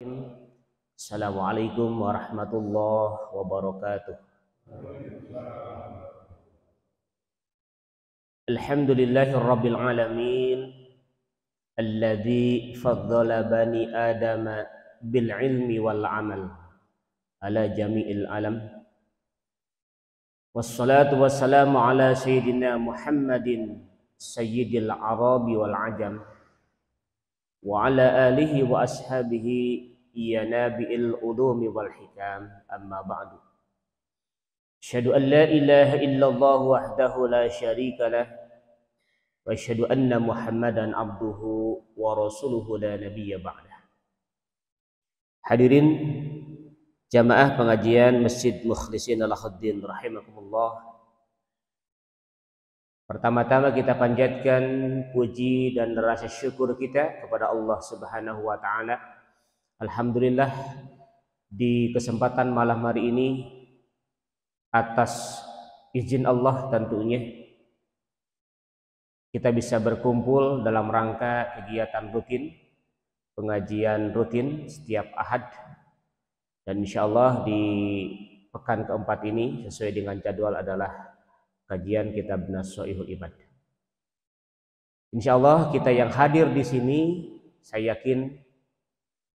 Assalamualaikum warahmatullahi wabarakatuh. Alhamdulillahirabbil alamin alladzi faddala bani adama bil ilmi wal amal ala jami'il alam. Wassalatu wassalamu ala sayyidina Muhammadin sayyidil arabi wal ajam wa ala alihi wa ashabihi ya nabi'il ulumi wal hikam, amma ba'du. Asyhadu an la ilaha illallah wahdahu la syarika lah wa asyhadu anna Muhammadan abduhu wa rasuluhu la nabiyya ba'dah. Hadirin jamaah pengajian Masjid Mukhlisin Al-Khaddin rahimakumullah. Pertama-tama kita panjatkan puji dan rasa syukur kita kepada Allah Subhanahu wa taala. Alhamdulillah, di kesempatan malam hari ini atas izin Allah tentunya kita bisa berkumpul dalam rangka kegiatan rutin, pengajian rutin setiap Ahad, dan insyaallah di pekan keempat ini sesuai dengan jadwal adalah kajian kitab Nasha'ihul Ibad. Insyaallah kita yang hadir di sini saya yakin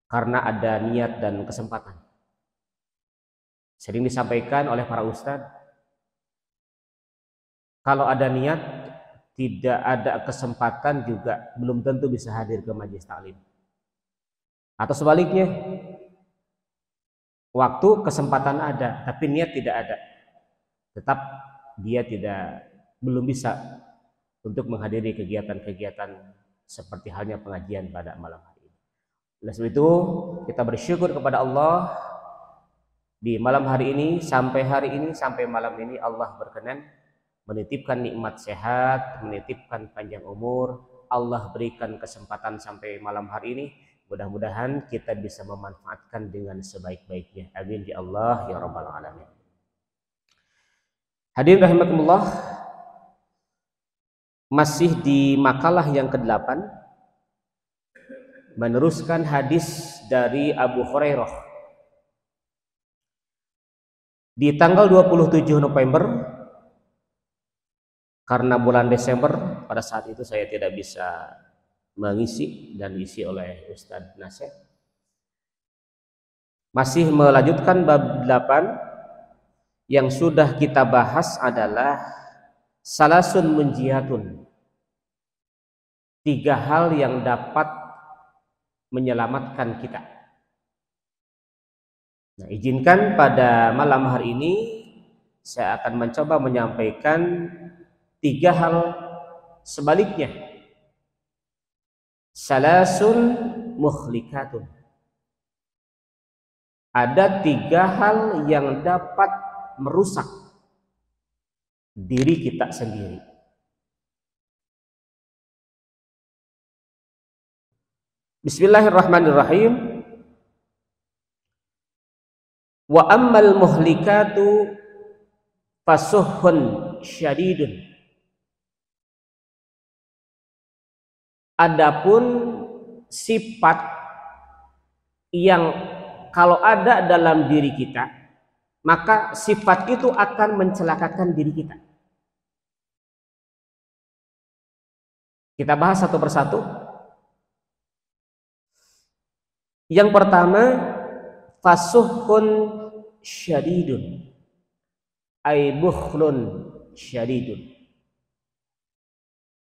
karena ada niat dan kesempatan. Sering disampaikan oleh para ustadz, kalau ada niat tidak ada kesempatan juga belum tentu bisa hadir ke majelis taklim. Atau sebaliknya, waktu kesempatan ada tapi niat tidak ada, tetap dia belum bisa untuk menghadiri kegiatan-kegiatan seperti halnya pengajian pada malam hari ini. Oleh sebab itu kita bersyukur kepada Allah di malam hari ini, sampai malam ini Allah berkenan menitipkan nikmat sehat, menitipkan panjang umur. Allah berikan kesempatan sampai malam hari ini. Mudah-mudahan kita bisa memanfaatkan dengan sebaik-baiknya. Amin ya Allah ya rabbal alamin. Hadirin rahimakumullah, masih di makalah yang ke-8 meneruskan hadis dari Abu Hurairah. Di tanggal 27 November, karena bulan Desember pada saat itu saya tidak bisa mengisi dan diisi oleh Ustadz Nasir, masih melanjutkan bab 8. Yang sudah kita bahas adalah salasun munjiatun, 3 hal yang dapat menyelamatkan kita. Nah, izinkan pada malam hari ini saya akan mencoba menyampaikan 3 hal sebaliknya. Salasun muhlikatun, ada 3 hal yang dapat merusak diri kita sendiri. Bismillahirrahmanirrahim. Wa ammal muhlikatu fasuhun syadidun. Adapun sifat yang kalau ada dalam diri kita, maka sifat itu akan mencelakakan diri kita. Kita bahas satu persatu. Yang pertama, fasuhun syadidun, ay bukhlun syadidun.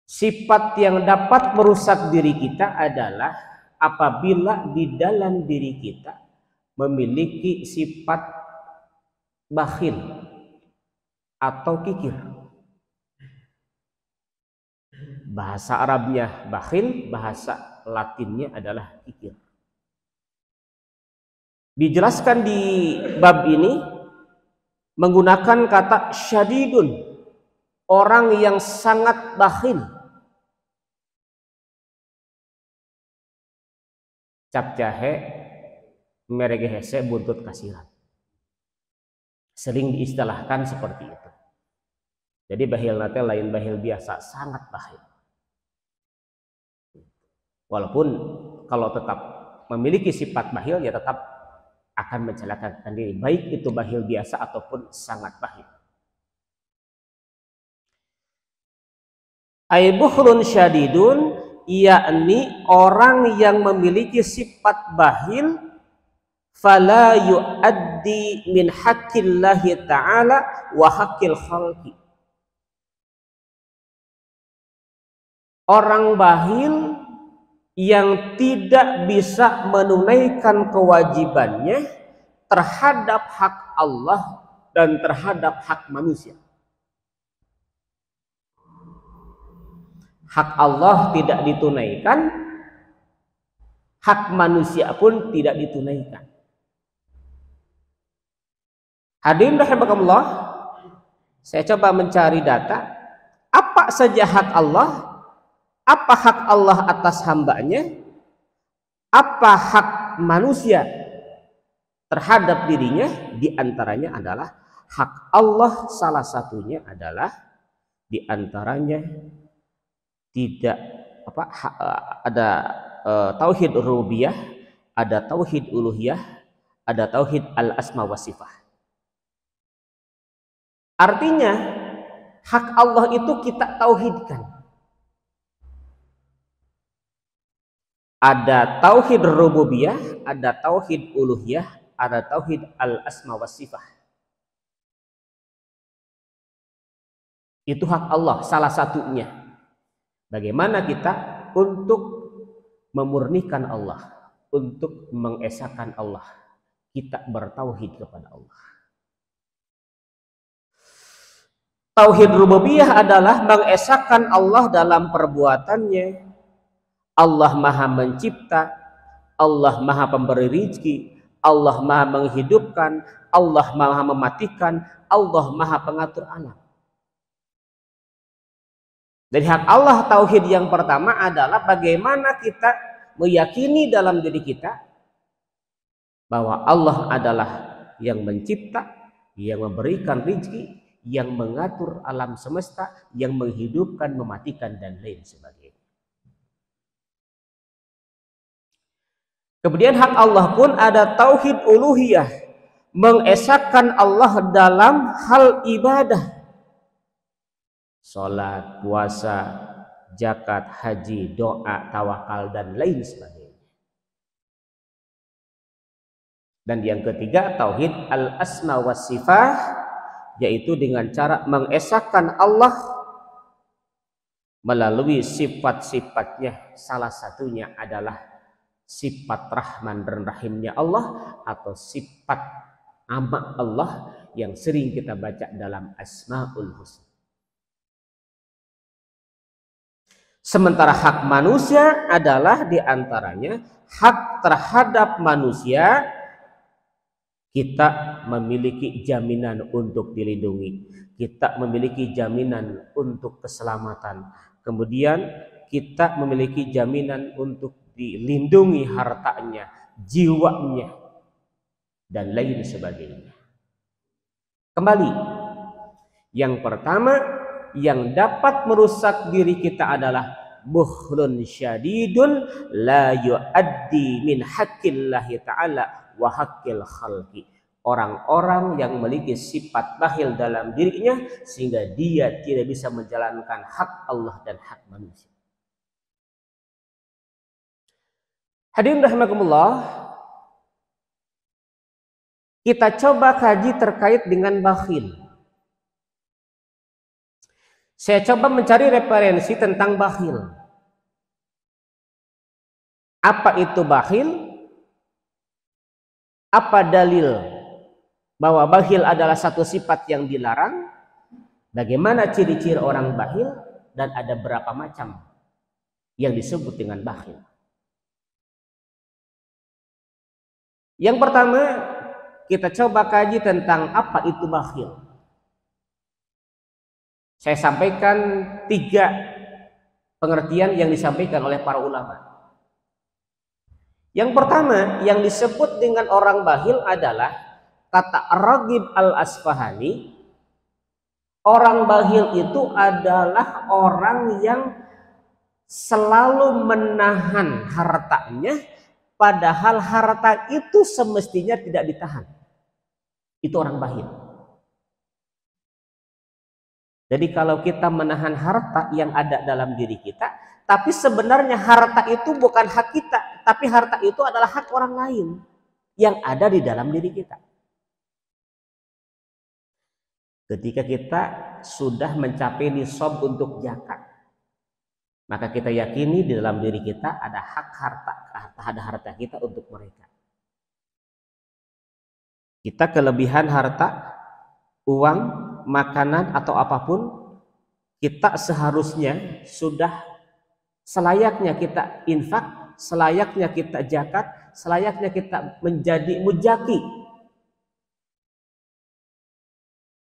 Sifat yang dapat merusak diri kita adalah apabila di dalam diri kita memiliki sifat bakhil atau kikir. Bahasa Arabnya bakhil, bahasa Latinnya adalah kikir. Dijelaskan di bab ini menggunakan kata syadidun, orang yang sangat bakhil. Cap jahe merege hese buntut kasiran. Sering diistilahkan seperti itu. Jadi bahil nate lain bahil biasa, sangat bahil. Walaupun kalau tetap memiliki sifat bakhil, ya tetap akan mencelakakan diri, baik itu bakhil biasa ataupun sangat bakhil. Ay bukhlun syadidun, yakni orang yang memiliki sifat bakhil, fala yuaddi min haqqillahi ta'ala wa haqqil khalqi. Orang bakhil yang tidak bisa menunaikan kewajibannya terhadap hak Allah dan terhadap hak manusia. Hak Allah tidak ditunaikan, hak manusia pun tidak ditunaikan. Hadirin rahimakumullah, saya coba mencari data, apa saja hak Allah, apa hak Allah atas hambanya, apa hak manusia terhadap dirinya. Di antaranya adalah hak Allah, salah satunya adalah di antaranya tidak ada tauhid rububiyah, ada tauhid uluhiyah, ada tauhid al asma wa sifah. Artinya hak Allah itu kita tauhidkan. Ada tauhid rububiyah, ada tauhid uluhiyah, ada tauhid al asma wa sifah. Itu hak Allah, salah satunya. Bagaimana kita untuk memurnikan Allah, untuk mengesahkan Allah, kita bertauhid kepada Allah. Tauhid rububiyah adalah mengesahkan Allah dalam perbuatannya. Allah Maha Mencipta, Allah Maha Pemberi rizki, Allah Maha Menghidupkan, Allah Maha Mematikan, Allah Maha Pengatur alam. Dari hak Allah, tauhid yang pertama adalah bagaimana kita meyakini dalam diri kita bahwa Allah adalah yang mencipta, yang memberikan rezeki, yang mengatur alam semesta, yang menghidupkan, mematikan, dan lain sebagainya. Kemudian hak Allah pun ada tauhid uluhiyah, mengesahkan Allah dalam hal ibadah. Salat, puasa, zakat, haji, doa, tawakal, dan lain sebagainya. Dan yang ketiga, tauhid al-asma wa sifah, yaitu dengan cara mengesahkan Allah melalui sifat-sifatnya. Salah satunya adalah sifat Rahman dan Rahimnya Allah, atau sifat nama Allah yang sering kita baca dalam Asmaul Husna. Sementara hak manusia adalah diantaranya hak terhadap manusia, kita memiliki jaminan untuk dilindungi, kita memiliki jaminan untuk keselamatan, kemudian kita memiliki jaminan untuk dilindungi hartanya, jiwanya, dan lain sebagainya. Kembali, yang pertama yang dapat merusak diri kita adalah bukhlun syadidun la yuaddi min haqqillahi ta'ala wa haqqil khalqi. Orang-orang yang memiliki sifat bakhil dalam dirinya sehingga dia tidak bisa menjalankan hak Allah dan hak manusia. Hadirin rahimakumullah, kita coba kaji terkait dengan bakhil. Saya coba mencari referensi tentang bakhil. Apa itu bakhil? Apa dalil bahwa bakhil adalah satu sifat yang dilarang? Bagaimana ciri-ciri orang bakhil? Dan ada berapa macam yang disebut dengan bakhil? Yang pertama, kita coba kaji tentang apa itu bakhil. Saya sampaikan 3 pengertian yang disampaikan oleh para ulama. Yang pertama yang disebut dengan orang bakhil adalah kata Raghib al-Asfahani. Orang bakhil itu adalah orang yang selalu menahan hartanya, padahal harta itu semestinya tidak ditahan. Itu orang bakhil. Jadi kalau kita menahan harta yang ada dalam diri kita, tapi sebenarnya harta itu bukan hak kita, tapi harta itu adalah hak orang lain yang ada di dalam diri kita. Ketika kita sudah mencapai nisab untuk zakat, maka kita yakini di dalam diri kita ada hak harta kita untuk mereka. Kita kelebihan harta, uang, makanan atau apapun, kita seharusnya sudah selayaknya kita infak, selayaknya kita zakat, selayaknya kita menjadi mujaki.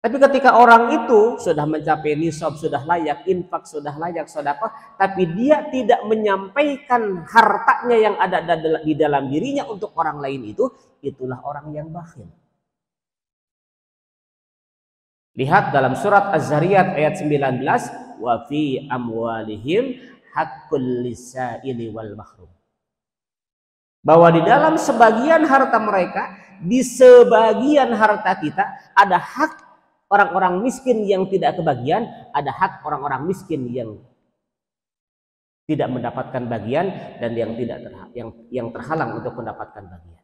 Tapi ketika orang itu sudah mencapai nisab, sudah layak infak, sudah layak sedekah, tapi dia tidak menyampaikan hartanya yang ada di dalam dirinya untuk orang lain itu, itulah orang yang bakhil. Lihat dalam surat Az-Zariyat ayat 19, wa fi amwalihim haqqul lisaili wal mahrum. Bahwa di dalam sebagian harta mereka, di sebagian harta kita ada hak orang-orang miskin yang tidak kebagian, ada hak orang-orang miskin yang tidak mendapatkan bagian dan yang terhalang untuk mendapatkan bagian.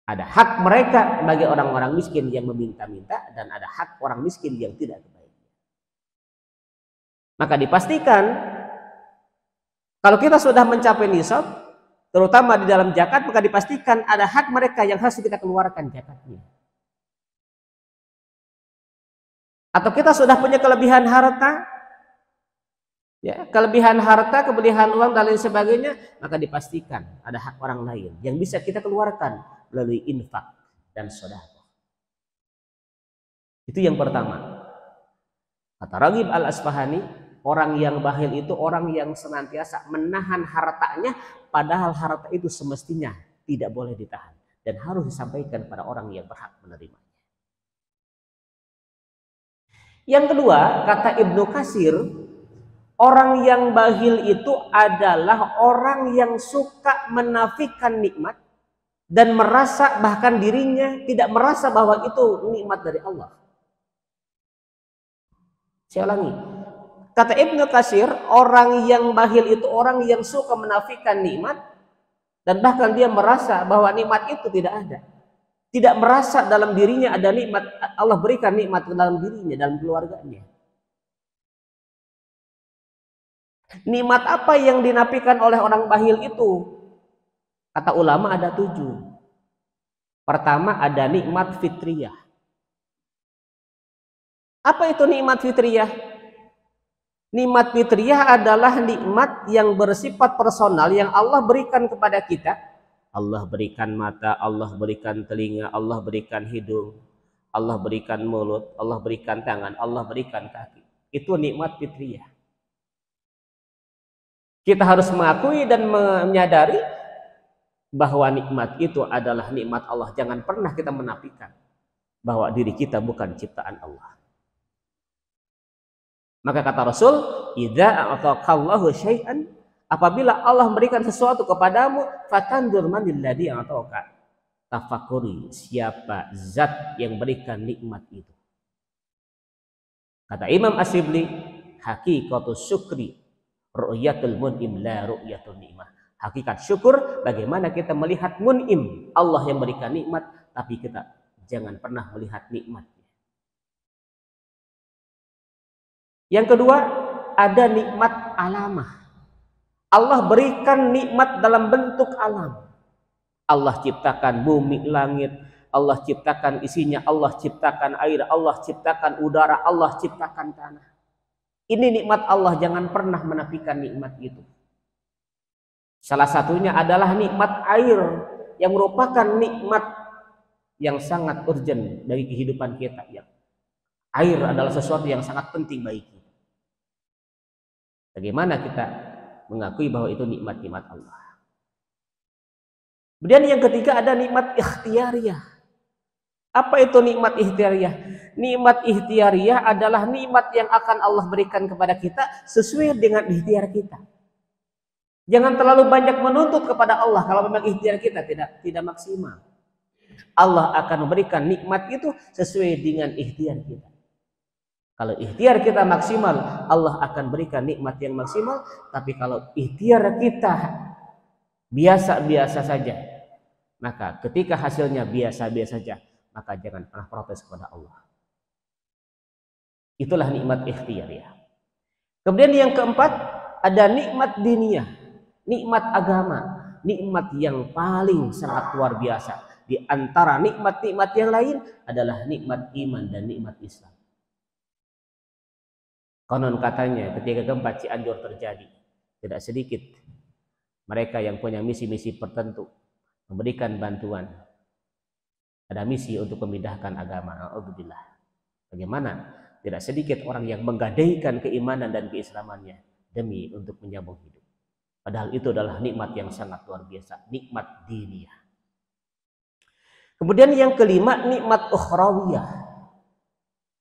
Ada hak mereka bagi orang-orang miskin yang meminta-minta dan ada hak orang miskin yang tidak kebagian. Maka dipastikan kalau kita sudah mencapai nisab, terutama di dalam zakat, maka dipastikan ada hak mereka yang harus kita keluarkan zakatnya. Atau kita sudah punya kelebihan harta, ya, kelebihan uang dan lain sebagainya, maka dipastikan ada hak orang lain yang bisa kita keluarkan melalui infak dan sedekah. Itu yang pertama. Kata Raghib Al-Asfahani, orang yang bakhil itu orang yang senantiasa menahan hartanya, padahal harta itu semestinya tidak boleh ditahan dan harus disampaikan pada orang yang berhak menerima. Yang kedua, kata Ibnu Katsir, orang yang bakhil itu adalah orang yang suka menafikan nikmat dan merasa bahkan dirinya tidak merasa bahwa itu nikmat dari Allah. Saya ulangi. Kata Ibnu Katsir, orang yang bakhil itu orang yang suka menafikan nikmat dan bahkan dia merasa bahwa nikmat itu tidak ada. Tidak merasa dalam dirinya ada nikmat, Allah berikan nikmat ke dalam dirinya, dalam keluarganya. Nikmat apa yang dinafikan oleh orang bakhil itu? Kata ulama ada 7. Pertama ada nikmat fitriyah. Apa itu nikmat fitriyah? Nikmat fitriyah adalah nikmat yang bersifat personal yang Allah berikan kepada kita. Allah berikan mata, Allah berikan telinga, Allah berikan hidung, Allah berikan mulut, Allah berikan tangan, Allah berikan kaki. Itu nikmat fitriyah. Kita harus mengakui dan menyadari bahwa nikmat itu adalah nikmat Allah. Jangan pernah kita menafikan bahwa diri kita bukan ciptaan Allah. Maka kata Rasul, idza a'taqallahu syai'an, apabila Allah memberikan sesuatu kepadamu, fatandur manil ladzi a'taka. Tafakuri siapa zat yang berikan nikmat itu. Kata Imam Asyibli, haqiqatus syukri ru'yatul mun'im la ru'yatul ni'mah. Hakikat syukur bagaimana kita melihat mun'im, Allah yang berikan nikmat, tapi kita jangan pernah melihat nikmatnya. Yang kedua, ada nikmat alamah. Allah berikan nikmat dalam bentuk alam. Allah ciptakan bumi, langit, Allah ciptakan isinya, Allah ciptakan air, Allah ciptakan udara, Allah ciptakan tanah. Ini nikmat Allah, jangan pernah menafikan nikmat itu. Salah satunya adalah nikmat air yang merupakan nikmat yang sangat urgent dari kehidupan kita. Air adalah sesuatu yang sangat penting bagi kita. Bagaimana kita mengakui bahwa itu nikmat-nikmat Allah. Kemudian yang ketiga ada nikmat ikhtiariyah. Apa itu nikmat ikhtiariyah? Nikmat ikhtiariyah adalah nikmat yang akan Allah berikan kepada kita sesuai dengan ikhtiar kita. Jangan terlalu banyak menuntut kepada Allah kalau memang ikhtiar kita tidak maksimal. Allah akan memberikan nikmat itu sesuai dengan ikhtiar kita. Kalau ikhtiar kita maksimal, Allah akan berikan nikmat yang maksimal. Tapi kalau ikhtiar kita biasa-biasa saja, maka ketika hasilnya biasa-biasa saja, maka jangan pernah protes kepada Allah. Itulah nikmat ikhtiar ya. Kemudian yang keempat, ada nikmat diniyah, nikmat agama, nikmat yang paling sangat luar biasa. Di antara nikmat-nikmat yang lain adalah nikmat iman dan nikmat Islam. Konon katanya ketika gempa Cianjur terjadi, tidak sedikit mereka yang punya misi-misi tertentu memberikan bantuan. Ada misi untuk memindahkan agama. Alhamdulillah. Bagaimana? Tidak sedikit orang yang menggadaikan keimanan dan keislamannya demi untuk menyambung hidup. Padahal itu adalah nikmat yang sangat luar biasa, nikmat diniyah. Kemudian yang kelima, nikmat ukhrawiyah.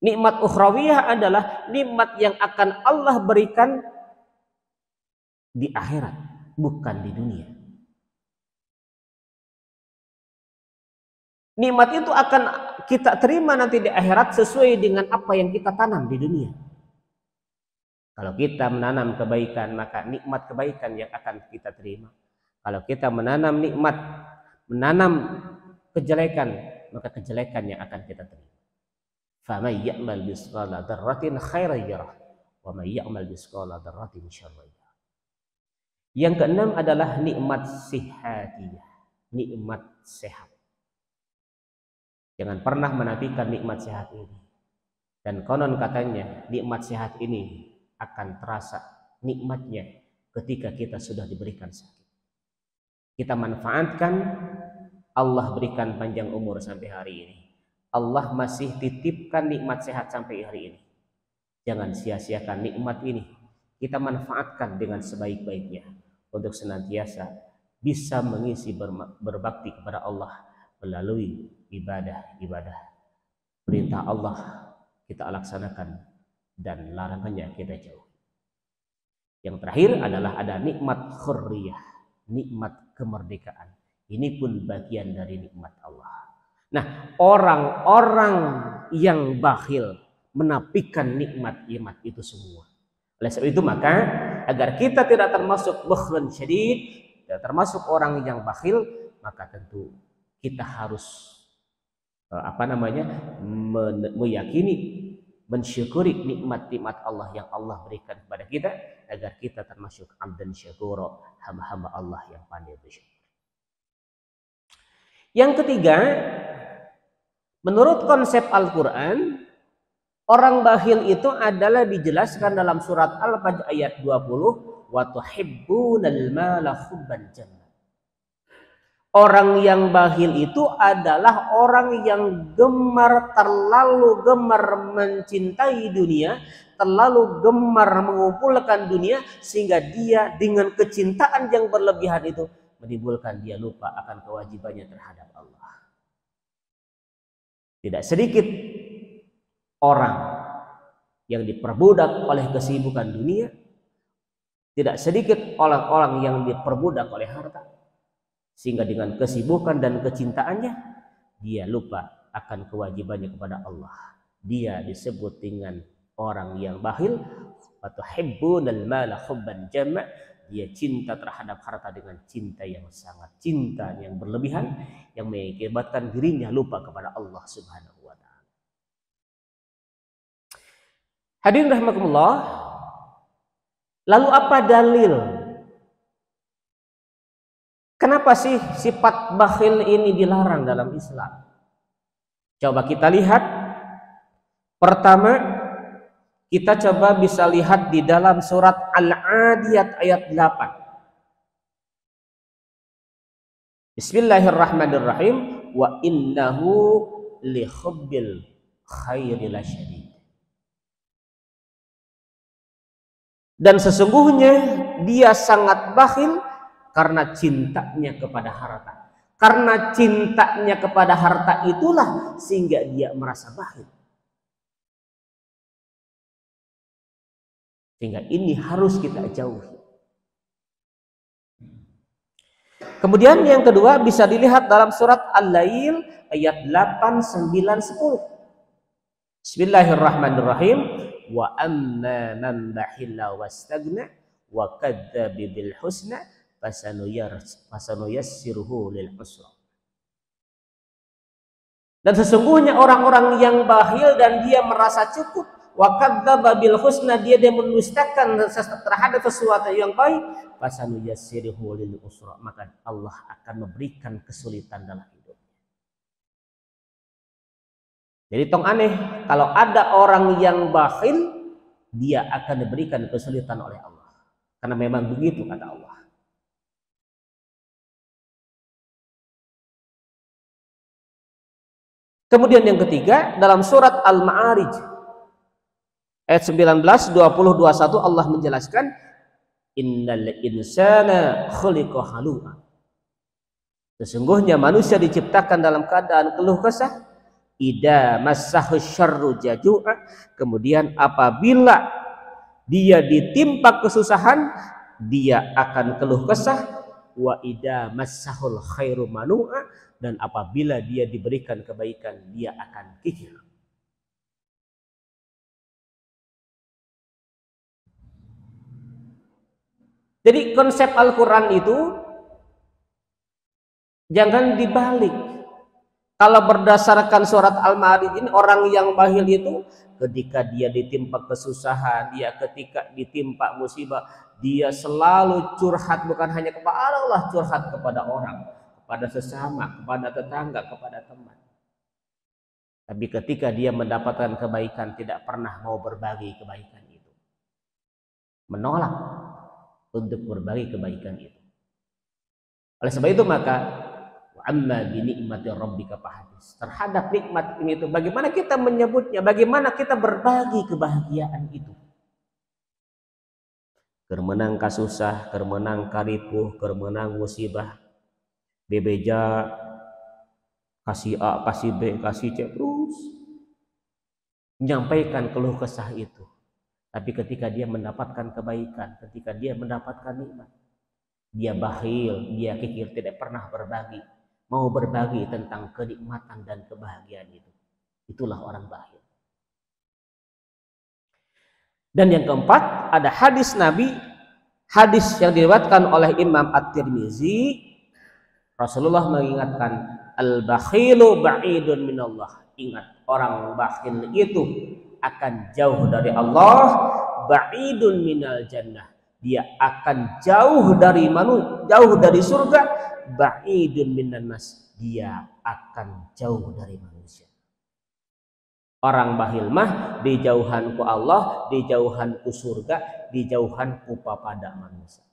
Nikmat ukhrawiyah adalah nikmat yang akan Allah berikan di akhirat, bukan di dunia. Nikmat itu akan kita terima nanti di akhirat sesuai dengan apa yang kita tanam di dunia. Kalau kita menanam kebaikan, maka nikmat kebaikan yang akan kita terima. Kalau kita menanam kejelekan, maka kejelekan yang akan kita terima. فَمَنْ يَعْمَلْ مِثْقَالَ ذَرَّةٍ خَيْرًا يَرَهُ وَمَنْ يَعْمَلْ مِثْقَالَ ذَرَّةٍ شَرًّا يَرَهُ. Yang keenam adalah nikmat sihatiyah, nikmat sehat. Jangan pernah menafikan nikmat sehat ini. Dan konon katanya nikmat sehat ini akan terasa nikmatnya ketika kita sudah diberikan sakit. Kita manfaatkan, Allah berikan panjang umur sampai hari ini. Allah masih titipkan nikmat sehat sampai hari ini. Jangan sia-siakan nikmat ini. Kita manfaatkan dengan sebaik-baiknya untuk senantiasa bisa mengisi berbakti kepada Allah melalui ibadah-ibadah. Perintah Allah kita laksanakan dan larangannya kita jauh. Yang terakhir adalah ada nikmat hurriyah, nikmat kemerdekaan. Ini pun bagian dari nikmat Allah. Nah, orang-orang yang bakhil menafikan nikmat-nikmat itu semua. Oleh sebab itu maka agar kita tidak termasuk bakhlun syadid, tidak termasuk orang yang bakhil, maka tentu kita harus meyakini, mensyukuri nikmat-nikmat Allah yang Allah berikan kepada kita agar kita termasuk abdan syakura, hamba-hamba Allah yang pandai bersyukur. Yang ketiga, menurut konsep Al-Quran, orang bakhil itu adalah dijelaskan dalam surat Al-Fajr ayat 20, wa tuhibbunal mala hubban jamma. Orang yang bakhil itu adalah orang yang terlalu gemar mencintai dunia, terlalu gemar mengumpulkan dunia, sehingga dia dengan kecintaan yang berlebihan itu menimbulkan dia lupa akan kewajibannya terhadap Allah. Tidak sedikit orang yang diperbudak oleh kesibukan dunia, tidak sedikit orang-orang yang diperbudak oleh harta, sehingga dengan kesibukan dan kecintaannya dia lupa akan kewajibannya kepada Allah. Dia disebut dengan orang yang bakhil. Watuhibbunal mala hubban jamma. Dia cinta terhadap harta dengan cinta yang sangat, cinta yang berlebihan, yang mengakibatkan dirinya lupa kepada Allah Subhanahu wa ta'ala. Hadirin rahimakumullah, lalu apa dalil? Kenapa sih sifat bakhil ini dilarang dalam Islam? Coba kita lihat. Pertama, kita coba bisa lihat di dalam surat Al-Adiyat ayat 8. Bismillahirrahmanirrahim. Wa innahu li hubbil khairi lasyadid. Dan sesungguhnya dia sangat bakhil karena cintanya kepada harta. Karena cintanya kepada harta itulah sehingga dia merasa bakhil. Sehingga ini harus kita jauhi. Kemudian yang kedua bisa dilihat dalam surat Al-Lail ayat 8, 9, 10. Bismillahirrahmanirrahim. Wa amma man bahilla wastagna wa kadzdzaba bil husna fasanuyassiruhu lil usra. Dan sesungguhnya orang-orang yang bakhil dan dia merasa cukup, wa kadzdzaba bil husna, dia mendustakan terhadap sesuatu yang baik, fasanuyassiruhu lil usra, maka Allah akan memberikan kesulitan dalam hidup. Jadi tong aneh, kalau ada orang yang bakhil, dia akan diberikan kesulitan oleh Allah. Karena memang begitu kata Allah. Kemudian yang ketiga, dalam surat Al-Ma'arij ayat 19, 20, 21 Allah menjelaskan, innal insana khuliqa halu'a. Sesungguhnya manusia diciptakan dalam keadaan keluh kesah. Idza massahu syarru jaju'a, kemudian apabila dia ditimpa kesusahan, dia akan keluh kesah. Wa idza massahul khairu manu'a, dan apabila dia diberikan kebaikan, dia akan kikir. Jadi konsep Al-Quran itu jangan dibalik. Kalau berdasarkan surat Al-Ma'arij ini, orang yang bakhil itu ketika dia ditimpa kesusahan, dia ketika ditimpa musibah, dia selalu curhat, bukan hanya kepada Allah, curhat kepada orang, kepada sesama, kepada tetangga, kepada teman. Tapi ketika dia mendapatkan kebaikan, tidak pernah mau berbagi kebaikan itu. Menolak untuk berbagi kebaikan itu. Oleh sebab itu maka amma bi nikmati rabbika fahaddits, terhadap nikmat ini itu bagaimana kita menyebutnya, bagaimana kita berbagi kebahagiaan itu. Kermenang kasusah, kermenang karipuh, kermenang musibah, bebeja kasih A, kasih B, kasih C, terus menyampaikan keluh kesah itu. Tapi ketika dia mendapatkan kebaikan, ketika dia mendapatkan nikmat, dia bakhil, dia kikir, tidak pernah berbagi. Mau berbagi tentang kenikmatan dan kebahagiaan itu. Itulah orang bakhil. Dan yang keempat, ada hadis Nabi, hadis yang diriwayatkan oleh Imam At-Tirmizi. Rasulullah mengingatkan, al-bakhilu ba'idun minallah. Ingat, orang bakhil itu akan jauh dari Allah, ba'idun minal jannah. Dia akan jauh dari surga, ba'idun minan nas, dia akan jauh dari manusia. Orang bakhil mah dijauhanku Allah, dijauhanku surga, dijauhanku pada manusia.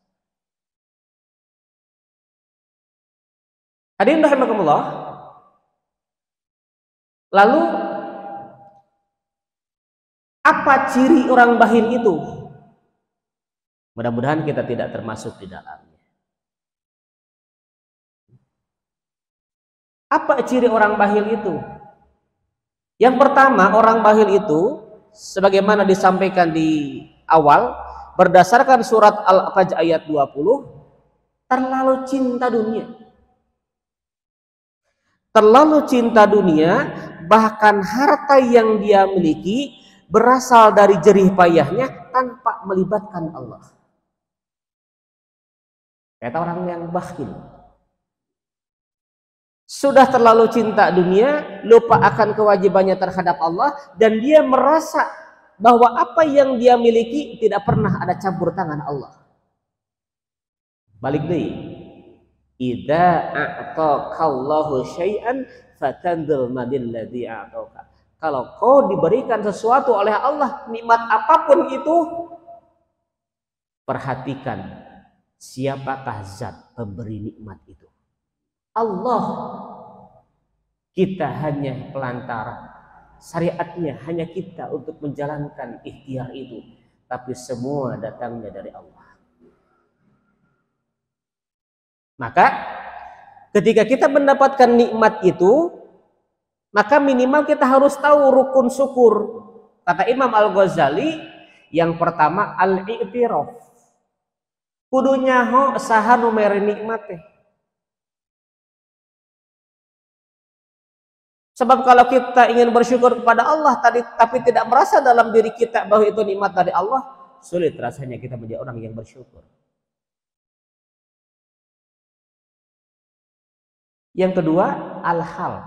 Hadirin rahimakumullah. Lalu apa ciri orang bakhil itu? Mudah-mudahan kita tidak termasuk di dalamnya. Apa ciri orang bakhil itu? Yang pertama, orang bakhil itu sebagaimana disampaikan di awal berdasarkan surat Al-Fajr ayat 20, terlalu cinta dunia. Terlalu cinta dunia, bahkan harta yang dia miliki berasal dari jerih payahnya tanpa melibatkan Allah. Kata orang yang bakhil, sudah terlalu cinta dunia, lupa akan kewajibannya terhadap Allah, dan dia merasa bahwa apa yang dia miliki tidak pernah ada campur tangan Allah. Balik deh. Idza a'taqallahu syai'an fatandil madilladzi a'taka. Kalau kau diberikan sesuatu oleh Allah, nikmat apapun itu, perhatikan siapakah zat pemberi nikmat itu. Allah. Kita hanya pelantara. Syariatnya hanya kita untuk menjalankan ikhtiar itu. Tapi semua datangnya dari Allah. Maka ketika kita mendapatkan nikmat itu, maka minimal kita harus tahu rukun syukur. Kata Imam Al-Ghazali, yang pertama al-i'tiraf. Kudu nyaho saha nu mere nikmat teh. Sebab kalau kita ingin bersyukur kepada Allah tadi, tapi tidak merasa dalam diri kita bahwa itu nikmat dari Allah, sulit rasanya kita menjadi orang yang bersyukur. Yang kedua, al-hal.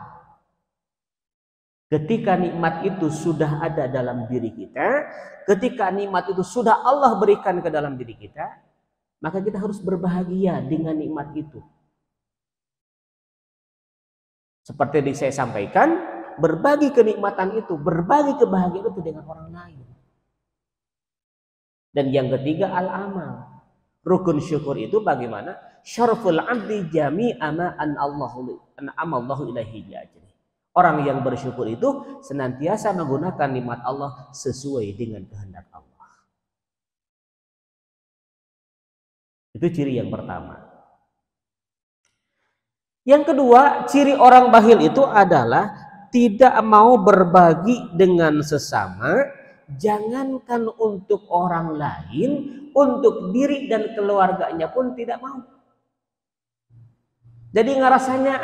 Ketika nikmat itu sudah ada dalam diri kita, ketika nikmat itu sudah Allah berikan ke dalam diri kita, maka kita harus berbahagia dengan nikmat itu. Seperti yang saya sampaikan, berbagi kenikmatan itu, berbagi kebahagiaan itu dengan orang lain. Dan yang ketiga, al-amal. Rukun syukur itu bagaimana? Syarful abdi jami'a ma an'amallahu ilaihi bi'ajri. Orang yang bersyukur itu senantiasa menggunakan nikmat Allah sesuai dengan kehendak Allah. Itu ciri yang pertama. Yang kedua, ciri orang bakhil itu adalah tidak mau berbagi dengan sesama, jangankan untuk orang lain, untuk diri dan keluarganya pun tidak mau. Jadi ngerasanya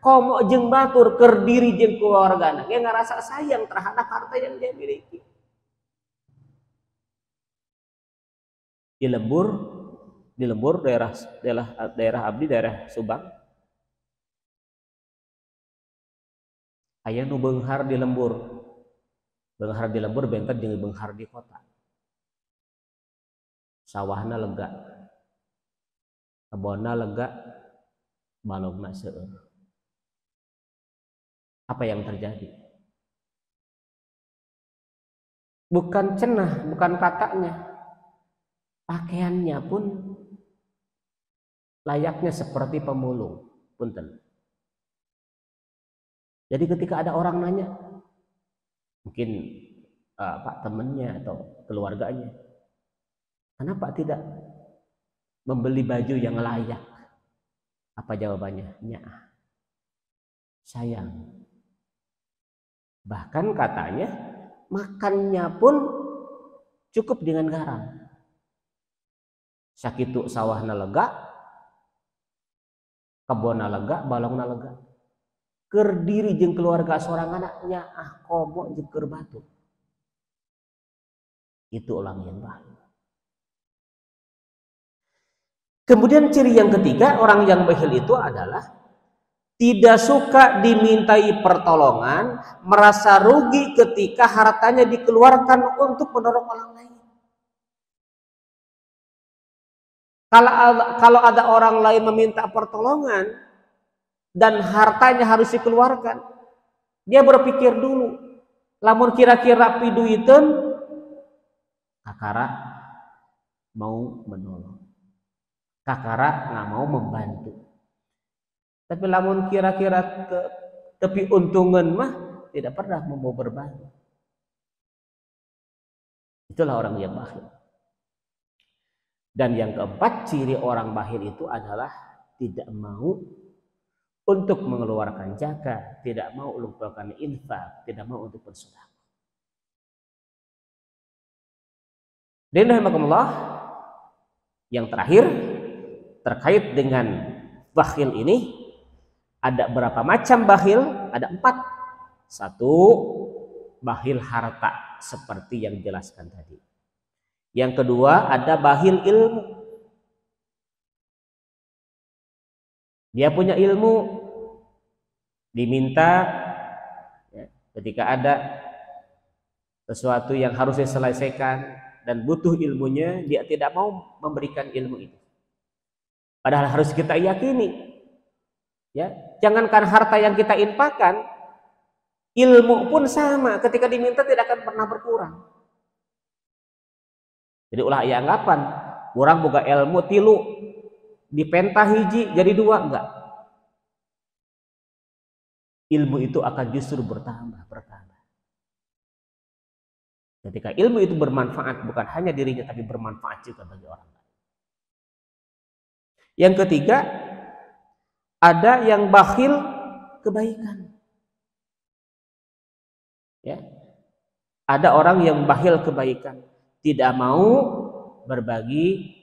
komo jeung batur keur diri jeung keluargana, dia ngerasa sayang terhadap harta yang dia miliki. Di lembur daerah abdi, daerah Subang. Aya nu beunghar di lembur. Beunghar di lembur benten jeung beunghar di kota. Sawahna lega. Kebonna lega, balogna seueur. Apa yang terjadi? Bukan cenah, bukan katanya. Pakaiannya pun layaknya seperti pemulung. Punten. Jadi ketika ada orang nanya, mungkin Pak temannya atau keluarganya, kenapa tidak membeli baju yang layak? Apa jawabannya? Nyah, sayang. Bahkan katanya makannya pun cukup dengan garam. Sakitu sawahna lega, kebona lega, balongna lega. Keur diri jeung keluarga seorang anaknya komo jeung keur batur. Itu orang yang bakhil. Kemudian ciri yang ketiga, orang yang bakhil itu adalah tidak suka dimintai pertolongan, merasa rugi ketika hartanya dikeluarkan untuk menolong orang lain. Kalau ada orang lain meminta pertolongan dan hartanya harus dikeluarkan, dia berpikir dulu, lamun kira-kira piduiteun kakara mau menolong, kakara nggak mau membantu. Tapi lamun kira-kira tepi untungan mah tidak pernah mau berbagi. Itulah orang yang bakhil. Dan yang keempat, ciri orang bakhil itu adalah tidak mau untuk mengeluarkan zakat, tidak mau melakukan infak, tidak mau untuk bersedekah. Dan rahimakumullah, yang terakhir terkait dengan bakhil ini, ada berapa macam bakhil? Ada 4. 1, bakhil harta seperti yang dijelaskan tadi. Yang kedua, ada bakhil ilmu. Dia punya ilmu, diminta ketika ada sesuatu yang harus diselesaikan dan butuh ilmunya, dia tidak mau memberikan ilmu itu. Padahal harus kita yakini, ya, jangankan harta yang kita infakkan, ilmu pun sama, ketika diminta tidak akan pernah berkurang. Jadi ulah aya anggapan kurang boga ilmu 3 dipentah hiji jadi 2, enggak. Ilmu itu akan justru bertambah. Ketika ilmu itu bermanfaat bukan hanya dirinya tapi bermanfaat juga bagi orang lain. Yang ketiga, ada yang bakhil kebaikan. Ya. Ada orang yang bakhil kebaikan, tidak mau berbagi,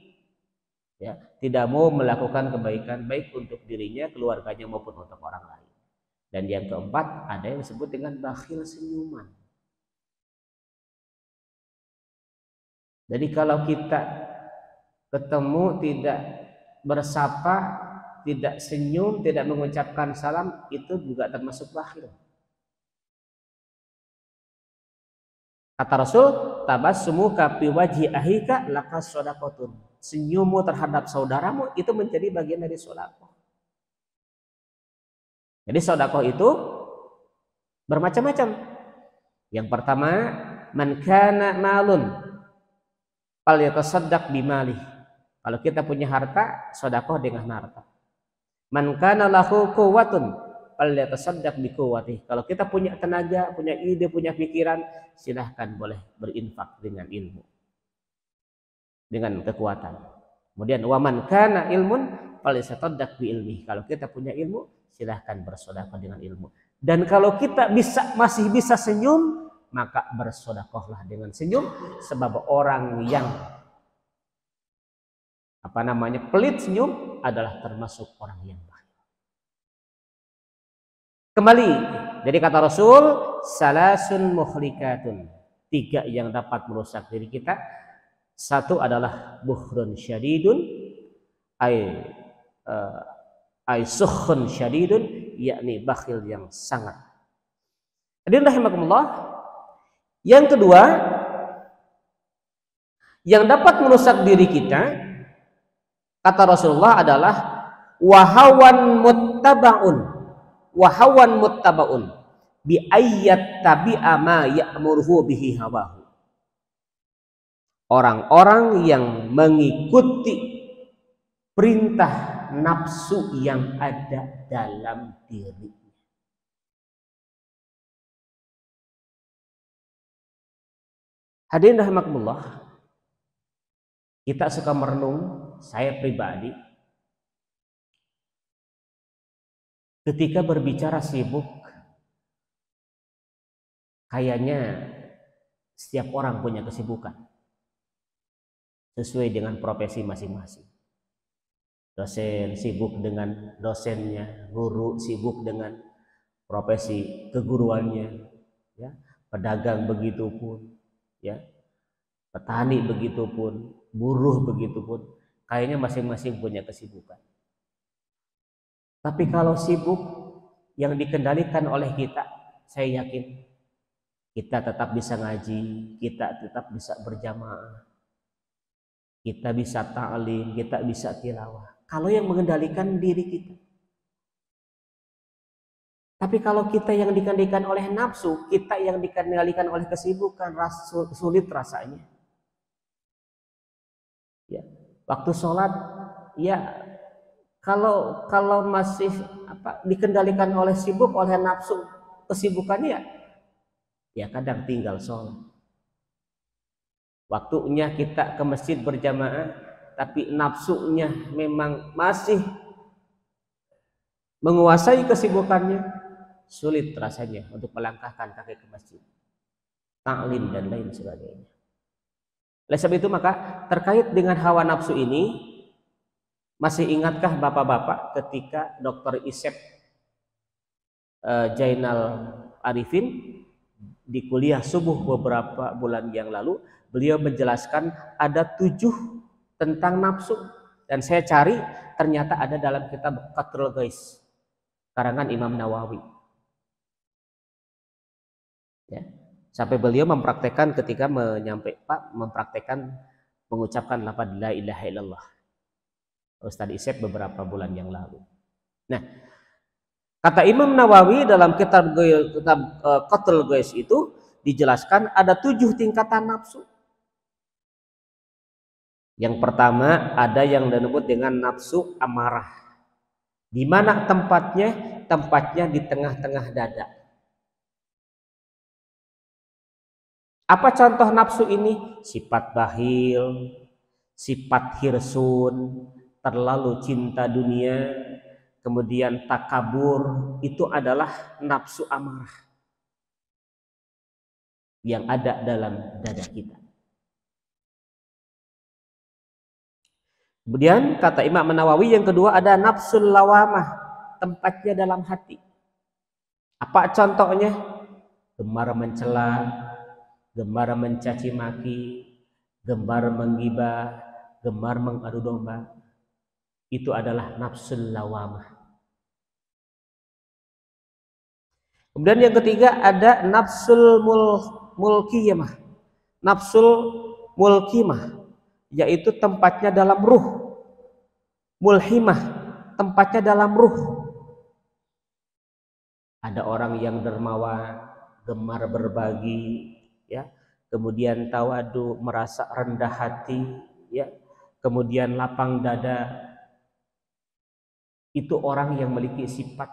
ya, tidak mau melakukan kebaikan baik untuk dirinya, keluarganya maupun untuk orang lain. Dan yang keempat, ada yang disebut dengan bakhil senyuman. Jadi kalau kita ketemu tidak bersapa, tidak senyum, tidak mengucapkan salam, itu juga termasuk bakhil. Kata Rasul, tabassumuka fi wajhi ahika lakas shadaqatun. Senyummu terhadap saudaramu itu menjadi bagian dari sedekah. Jadi sedekah itu bermacam-macam. Yang pertama, man kana malun falyatasaddaq bimalih. Kalau kita punya harta, sedekah dengan harta. Man kana lahu quwwatun falyatasaddaq biquwwatih. Kalau kita punya tenaga, punya ide, punya pikiran, silahkan boleh berinfak dengan ilmu, dengan kekuatan. Kemudian waman kana ilmun falyatasaddaq bi ilmi. Kalau kita punya ilmu, silahkan bersedekah dengan ilmu. Dan kalau kita masih bisa senyum, maka bersedekahlah dengan senyum, sebab orang yang pelit senyum adalah termasuk orang yang baik. Kembali, jadi kata Rasul, salasun muhlikatun, 3 yang dapat merusak diri kita. Satu adalah bukhrun syadidun, ay sukhun syadidun, yakni bakhil yang sangat. Hadirin rahimakumullah. Yang kedua, yang dapat merusak diri kita, kata Rasulullah, adalah wahawan muttabaun bi ayyat tabi'a ma ya'muruhu bihi hawahu. Orang-orang yang mengikuti perintah nafsu yang ada dalam dirinya. Hadirin rahimakumullah, kita suka merenung, saya pribadi, ketika berbicara sibuk, kayaknya setiap orang punya kesibukan sesuai dengan profesi masing-masing. Dosen sibuk dengan dosennya, guru sibuk dengan profesi keguruannya, ya, pedagang begitupun, ya, petani begitupun, buruh begitupun, kayaknya masing-masing punya kesibukan. Tapi kalau sibuk yang dikendalikan oleh kita, saya yakin kita tetap bisa ngaji, kita tetap bisa berjamaah, kita bisa ta'lim, kita bisa tilawah. Kalau yang mengendalikan diri kita. Tapi kalau kita yang dikendalikan oleh nafsu, kita yang dikendalikan oleh kesibukan, sulit rasanya. Ya, waktu sholat, ya kalau masih dikendalikan oleh sibuk, oleh nafsu, kesibukannya, ya kadang tinggal sholat. Waktunya kita ke masjid berjamaah, tapi nafsunya memang masih menguasai kesibukannya, sulit rasanya untuk melangkahkan kaki ke masjid, ta'lim dan lain sebagainya. Oleh sebab itu, maka terkait dengan hawa nafsu ini, masih ingatkah bapak-bapak ketika Dr. Isep Jainal Arifin di kuliah subuh beberapa bulan yang lalu, beliau menjelaskan ada 7 tentang nafsu, dan saya cari ternyata ada dalam kitab Qatrul Ghais karangan Imam Nawawi. Ya, sampai beliau mempraktekkan ketika mempraktekkan mengucapkan lafaz la ilaha illallah, Ustaz Isep beberapa bulan yang lalu. Nah, kata Imam Nawawi dalam kitab Qatrul Ghais itu dijelaskan ada 7 tingkatan nafsu. Yang pertama ada yang disebut dengan nafsu amarah. Di mana tempatnya? Tempatnya di tengah-tengah dada. Apa contoh nafsu ini? Sifat bakhil, sifat hirsun, terlalu cinta dunia, kemudian takabur, itu adalah nafsu amarah yang ada dalam dada kita. Kemudian kata Imam Nawawi yang kedua ada nafsul lawamah, tempatnya dalam hati. Apa contohnya? Gemar mencela, gemar mencaci maki, gemar menggibah, gemar mengadu domba. Itu adalah nafsul lawamah. Kemudian yang ketiga ada nafsul mulkiyamah. Nafsul mulkimah, yaitu tempatnya dalam ruh. Mulhimah, tempatnya dalam ruh. Ada orang yang dermawan, gemar berbagi, ya, kemudian tawadu, merasa rendah hati, ya, kemudian lapang dada. Itu orang yang memiliki sifat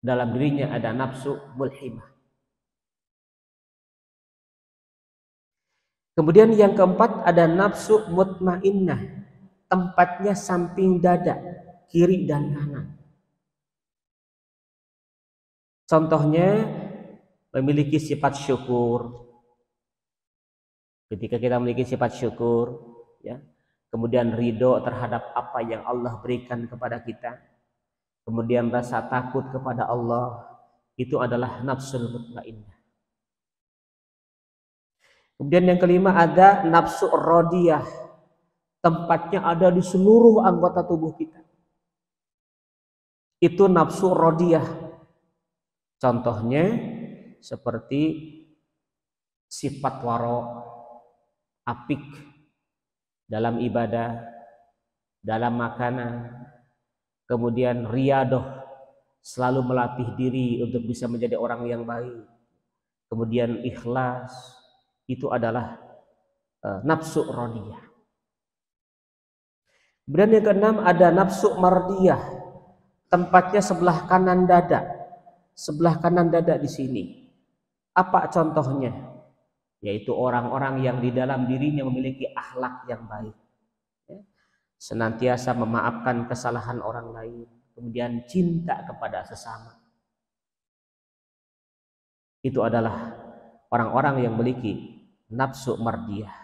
dalam dirinya ada nafsu mulhimah. Kemudian yang keempat ada nafsu mutmainnah, tempatnya samping dada, kiri dan kanan. Contohnya memiliki sifat syukur. Ketika kita memiliki sifat syukur, ya, kemudian ridho terhadap apa yang Allah berikan kepada kita, kemudian rasa takut kepada Allah, itu adalah nafsul mutmainnah. Kemudian yang kelima ada nafsu radiyah, tempatnya ada di seluruh anggota tubuh kita. Itu nafsu radiyah. Contohnya seperti sifat waro, apik dalam ibadah, dalam makanan, kemudian riyadoh, selalu melatih diri untuk bisa menjadi orang yang baik, kemudian ikhlas, itu adalah nafsu radiyah. Kemudian yang keenam ada nafsu mardiyah, tempatnya sebelah kanan dada, sebelah kanan dada di sini. Apa contohnya? Yaitu orang-orang yang di dalam dirinya memiliki akhlak yang baik, ya, senantiasa memaafkan kesalahan orang lain, kemudian cinta kepada sesama. Itu adalah orang-orang yang memiliki nafsu mardiyah.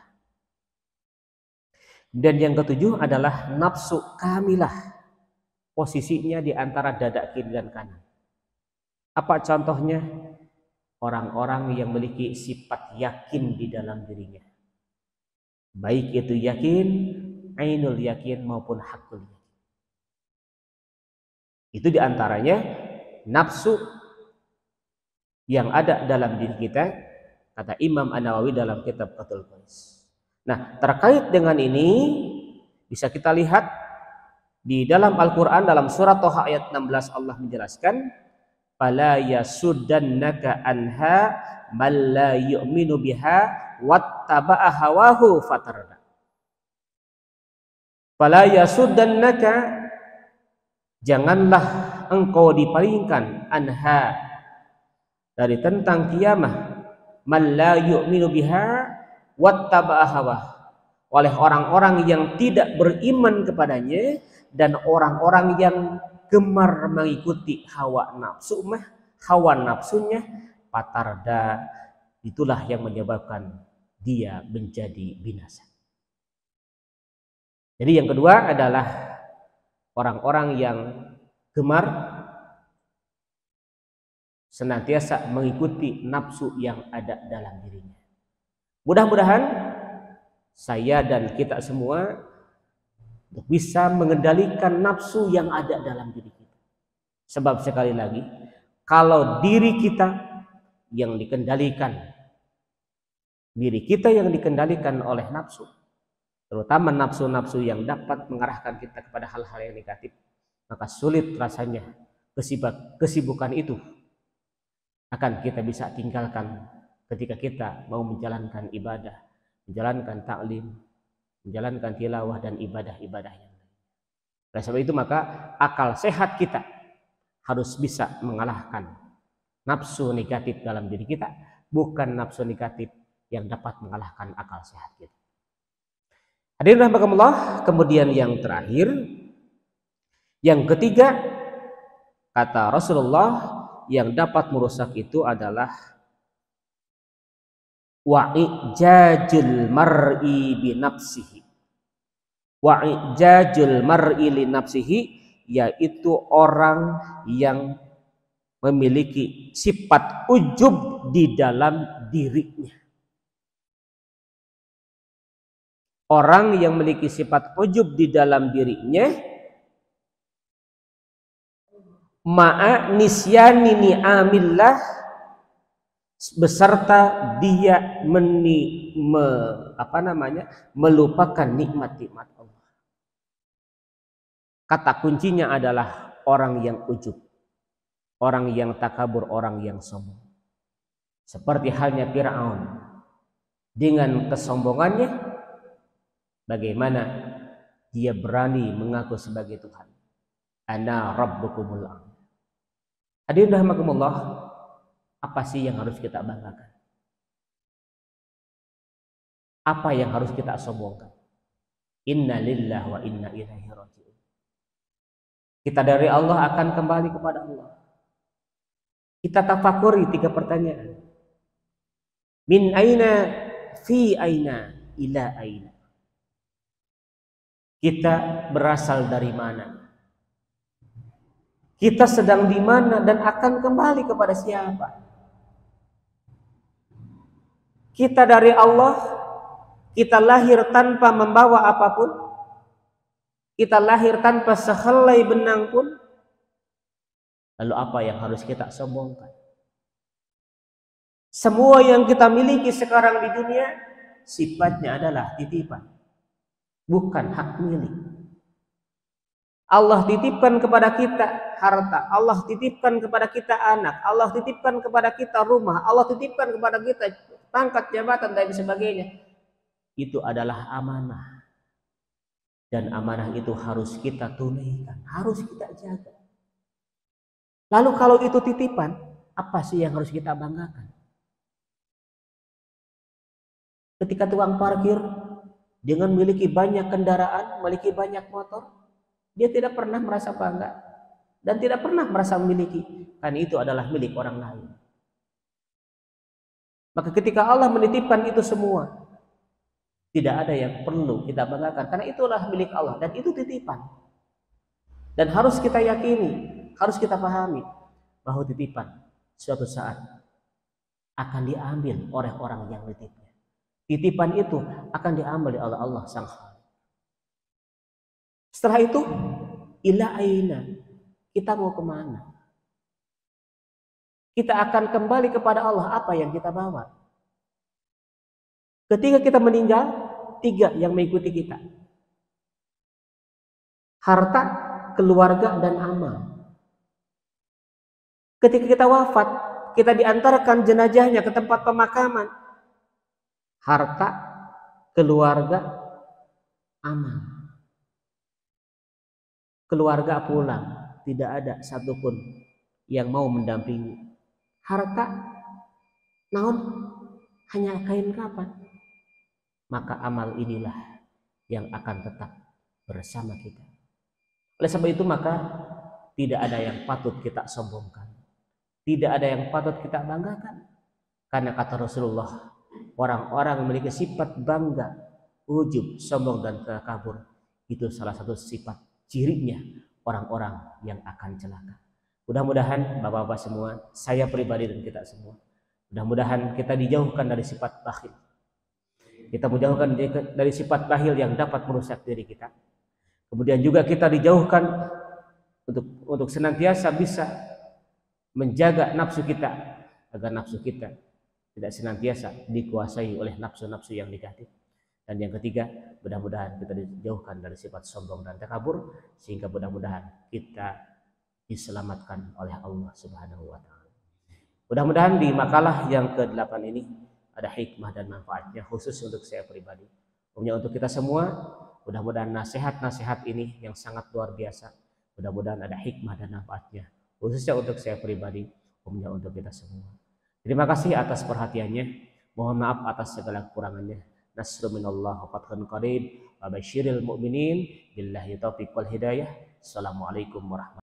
Dan yang ketujuh adalah nafsu kamilah, posisinya di antara dada kiri dan kanan. Apa contohnya? Orang-orang yang memiliki sifat yakin di dalam dirinya, baik itu yakin, ainul yakin maupun hakul yakin. Itu diantaranya nafsu yang ada dalam diri kita, kata Imam An-Nawawi dalam kitab Fathul Qais. Nah, terkait dengan ini bisa kita lihat di dalam Al-Quran, dalam surat Toha ayat 16 Allah menjelaskan, fala yasuddannaka anha man la yu'minu biha wattaba'a hawahu fatarda. Fala yasuddannaka, janganlah engkau dipalingkan, anha, dari tentang kiamah, man la yu'minu biha wattaba'a hawa, oleh orang-orang yang tidak beriman kepadanya dan orang-orang yang gemar mengikuti hawa nafsunya, patarda, itulah yang menyebabkan dia menjadi binasa. Jadi yang kedua adalah orang-orang yang gemar senantiasa mengikuti nafsu yang ada dalam dirinya. Mudah-mudahan saya dan kita semua bisa mengendalikan nafsu yang ada dalam diri kita. Sebab sekali lagi, kalau diri kita yang dikendalikan, diri kita yang dikendalikan oleh nafsu, terutama nafsu-nafsu yang dapat mengarahkan kita kepada hal-hal yang negatif, maka sulit rasanya kesibukan itu akan kita bisa tinggalkan ketika kita mau menjalankan ibadah, menjalankan taklim, menjalankan tilawah dan ibadah-ibadah yang lain. Oleh sebab itu maka akal sehat kita harus bisa mengalahkan nafsu negatif dalam diri kita, bukan nafsu negatif yang dapat mengalahkan akal sehat kita. Hadirin rahimakumullah, kemudian yang terakhir, yang ketiga, kata Rasulullah, yang dapat merusak itu adalah wa'ijajul mar'i binafsihi. Wa'ijajul mar'i linafsihi, yaitu orang yang memiliki sifat ujub di dalam dirinya. Orang yang memiliki sifat ujub di dalam dirinya, ma'a nisyani ni'amillah, beserta dia melupakan nikmat-nikmat Allah. Kata kuncinya adalah orang yang ujub, orang yang takabur, orang yang sombong. Seperti halnya Fir'aun dengan kesombongannya, bagaimana dia berani mengaku sebagai Tuhan. Ana rabbukumul a'la. Hadirin rahimakumullah, apa sih yang harus kita banggakan? Apa yang harus kita sombongkan? Inna lillahi wa inna ilaihi raji'un. Kita dari Allah akan kembali kepada Allah. Kita tafakuri 3 pertanyaan. Min aina, fi aina, ila aina. Kita berasal dari mana? Kita sedang di mana dan akan kembali kepada siapa? Kita dari Allah, kita lahir tanpa membawa apapun, kita lahir tanpa sehelai benang pun. Lalu apa yang harus kita sombongkan? Semua yang kita miliki sekarang di dunia sifatnya adalah titipan, bukan hak milik. Allah titipkan kepada kita harta, Allah titipkan kepada kita anak, Allah titipkan kepada kita rumah, Allah titipkan kepada kita pangkat, jabatan, dan sebagainya. Itu adalah amanah. Dan amanah itu harus kita tunaikan, harus kita jaga. Lalu kalau itu titipan, apa sih yang harus kita banggakan? Ketika tukang parkir dengan memiliki banyak kendaraan, memiliki banyak motor, dia tidak pernah merasa bangga dan tidak pernah merasa memiliki, karena itu adalah milik orang lain. Maka ketika Allah menitipkan itu semua, tidak ada yang perlu kita banggakan, karena itulah milik Allah dan itu titipan. Dan harus kita yakini, harus kita pahami bahwa titipan suatu saat akan diambil oleh orang yang menitipnya. Titipan itu akan diambil oleh Allah Sang Khalik. Setelah itu, ila aina, kita mau kemana? Kita akan kembali kepada Allah. Apa yang kita bawa? Ketika kita meninggal, 3 yang mengikuti kita: harta, keluarga, dan amal. Ketika kita wafat, kita diantarkan jenazahnya ke tempat pemakaman. Harta, keluarga, amal. Keluarga pulang, tidak ada satupun yang mau mendampingi. Harta, naon, hanya kain kapan. Maka amal inilah yang akan tetap bersama kita. Oleh sebab itu maka tidak ada yang patut kita sombongkan, tidak ada yang patut kita banggakan. Karena kata Rasulullah, orang-orang yang memiliki sifat bangga, ujub, sombong, dan takabur, itu salah satu sifat cirinya orang-orang yang akan celaka. Mudah-mudahan Bapak-bapak semua, saya pribadi dan kita semua, mudah-mudahan kita dijauhkan dari sifat bakhil. Kita menjauhkan dari sifat bakhil yang dapat merusak diri kita. Kemudian juga kita dijauhkan untuk senantiasa bisa menjaga nafsu kita, agar nafsu kita tidak senantiasa dikuasai oleh nafsu-nafsu yang negatif. Dan yang ketiga, mudah-mudahan kita dijauhkan dari sifat sombong dan takabur, sehingga mudah-mudahan kita diselamatkan oleh Allah Subhanahu wa taala. Mudah-mudahan di makalah yang ke-8 ini ada hikmah dan manfaatnya, khusus untuk saya pribadi. Umumnya untuk kita semua, mudah-mudahan nasihat-nasihat ini yang sangat luar biasa, mudah-mudahan ada hikmah dan manfaatnya, khususnya untuk saya pribadi, umumnya untuk kita semua. Terima kasih atas perhatiannya. Mohon maaf atas segala kekurangannya. Nasrul minallah wa fathun qarib wa basyiril mu'minin. Billahi taufiq wal hidayah. Assalamualaikum warahmatullahi wabarakatuh.